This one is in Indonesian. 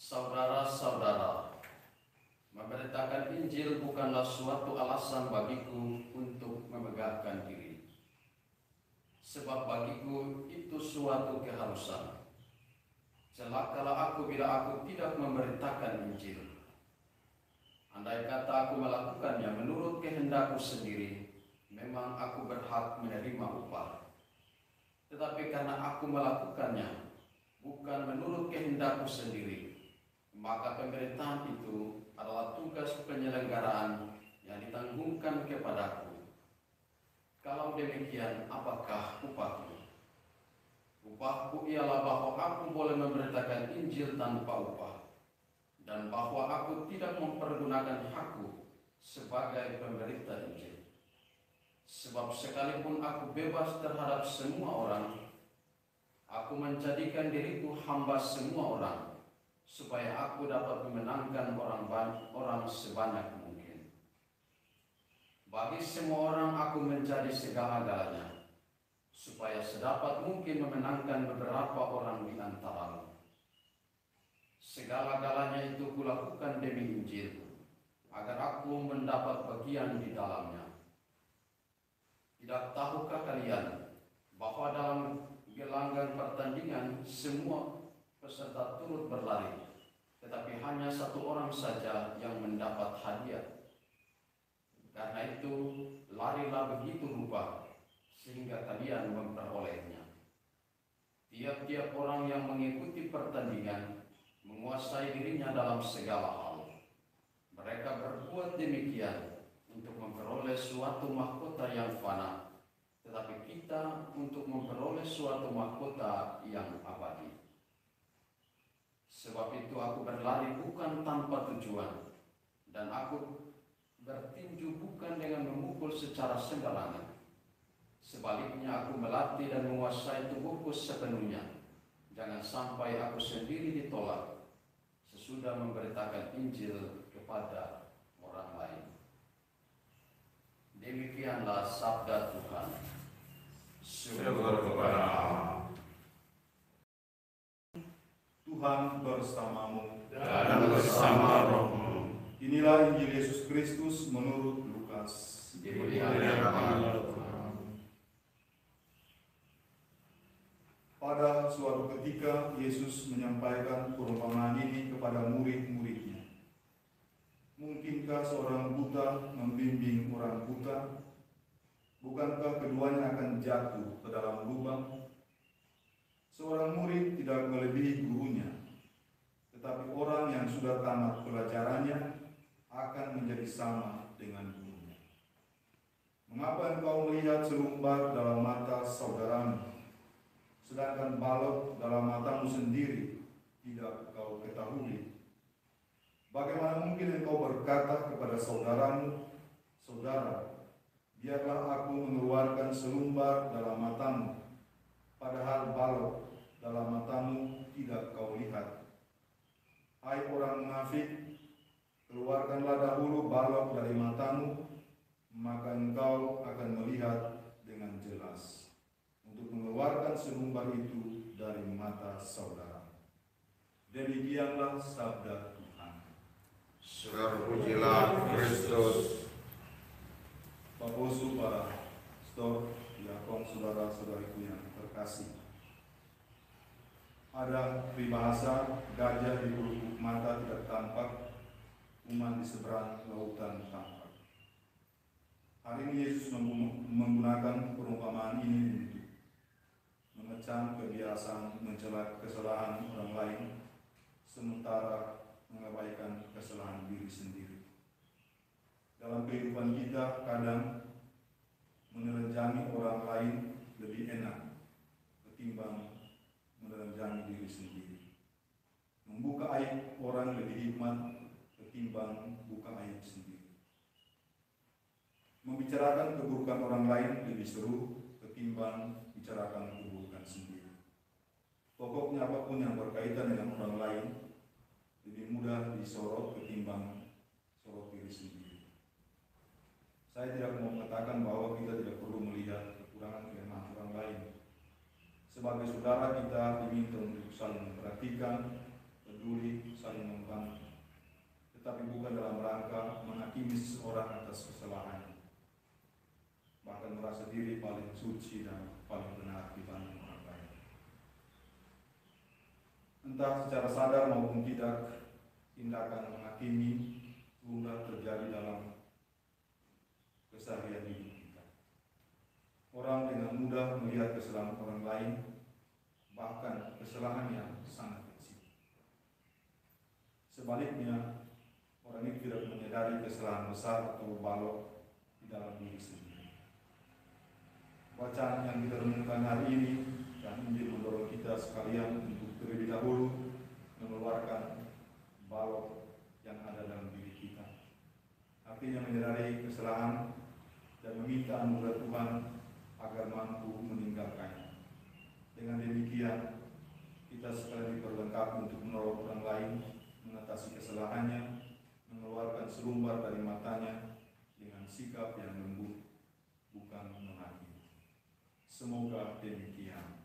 Saudara-saudara, memberitakan Injil bukanlah suatu alasan bagiku untuk memegahkan diri. Sebab bagiku itu suatu keharusan. Celakalah aku bila aku tidak memberitakan Injil. Andai kata aku melakukannya menurut kehendakku sendiri, memang aku berhak menerima upah. Tetapi karena aku melakukannya bukan menurut kehendakku sendiri, maka pemberitaan itu adalah tugas penyelenggaraan yang ditanggungkan kepadaku. Kalau demikian, apakah upahku? Upahku ialah bahwa aku boleh memberitakan Injil tanpa upah, dan bahwa aku tidak mempergunakan hakku sebagai pemberita Injil. Sebab sekalipun aku bebas terhadap semua orang, aku menjadikan diriku hamba semua orang, supaya aku dapat memenangkan orang sebanyak mungkin. Bagi semua orang aku menjadi segala-galanya, supaya sedapat mungkin memenangkan beberapa orang di antaramu. Segala-galanya itu kulakukan demi Injil, agar aku mendapat bagian di dalamnya. Tidak tahukah kalian bahwa dalam gelanggang pertandingan semua peserta turut berlari, tetapi hanya satu orang saja yang mendapat hadiah? Karena itu, larilah begitu rupa sehingga kalian memperolehnya. Tiap-tiap orang yang mengikuti pertandingan menguasai dirinya dalam segala hal. Mereka berbuat demikian untuk memperoleh suatu mahkota yang fana, tetapi kita untuk memperoleh suatu mahkota yang abadi. Sebab itu aku berlari bukan tanpa tujuan, dan aku bertinju bukan dengan memukul secara sembarangan. Sebaliknya aku melatih dan menguasai tubuhku sepenuhnya. Jangan sampai aku sendiri ditolak sesudah memberitakan Injil kepada orang lain. Demikianlah sabda Tuhan. Syukur kepada Allah. Tuhan bersamamu Dan bersama rohmu. Inilah Injil Yesus Kristus menurut Lukas. Dimuliakanlah Tuhan. Pada suatu ketika Yesus menyampaikan perumpamaan ini kepada murid-muridnya. Mungkinkah seorang buta membimbing orang buta? Bukankah keduanya akan jatuh ke dalam lubang? Seorang murid tidak melebihi gurunya, tetapi orang yang sudah tamat pelajarannya akan menjadi sama dengan gurunya. Mengapa engkau melihat selumbar dalam mata saudaramu, sedangkan balok dalam matamu sendiri tidak kau ketahui? Bagaimana mungkin engkau berkata kepada saudaramu, "Saudara, biarlah aku mengeluarkan selumbar dalam matamu," padahal balok dalam matamu tidak kau lihat? Hai orang munafik, keluarkanlah dahulu balok dari matamu, maka engkau akan melihat dengan jelas untuk mengeluarkan selumbar itu dari mata saudara. Demikianlah sabda Tuhan. Terpujilah Kristus. Bapak Usu, para pastor, diakon, saudara-saudariku yang terkasih. Ada peribahasa, gajah di lubuk mata tidak tampak, kuman di seberang lautan tampak. Hari ini Yesus menggunakan perumpamaan ini untuk mengecam kebiasaan mencela kesalahan orang lain, sementara mengabaikan kesalahan diri sendiri. Dalam kehidupan kita, kadang menelanjangi orang lain lebih enak ketimbang menelanjangi diri sendiri. Membuka aib orang lebih hikmat ketimbang buka aib sendiri. Membicarakan keburukan orang lain lebih seru ketimbang bicarakan keburukan sendiri. Pokoknya apapun yang berkaitan dengan orang lain lebih mudah disorot ketimbang sorot diri sendiri. Saya tidak mau mengatakan bahwa kita tidak perlu melihat kekurangan kelemahan orang lain. Sebagai saudara, kita diminta untuk saling memperhatikan, peduli, saling membantu, tetapi bukan dalam rangka menghakimi seseorang atas kesalahannya, bahkan merasa diri paling suci dan paling benar dibanding orang lain. Entah secara sadar maupun tidak, tindakan menghakimi umumnya terjadi dalam keseharian hidup kita. Orang dengan mudah melihat kesalahan orang lain, bahkan kesalahan yang sangat kecil. Sebaliknya, orang ini tidak menyadari kesalahan besar atau balok di dalam diri sendiri. Bacaan yang kita renungkan hari ini dan Injil mendorong kita sekalian untuk terlebih dahulu mengeluarkan balok yang ada dalam diri kita. Artinya menyadari kesalahan dan meminta anugerah Tuhan agar mampu meninggalkannya. Dengan demikian, kita sekalian diperlengkapi untuk menolong orang lain mengatasi kesalahannya, mengeluarkan serumbar dari matanya dengan sikap yang lembut, bukan menghakimi. Semoga demikian.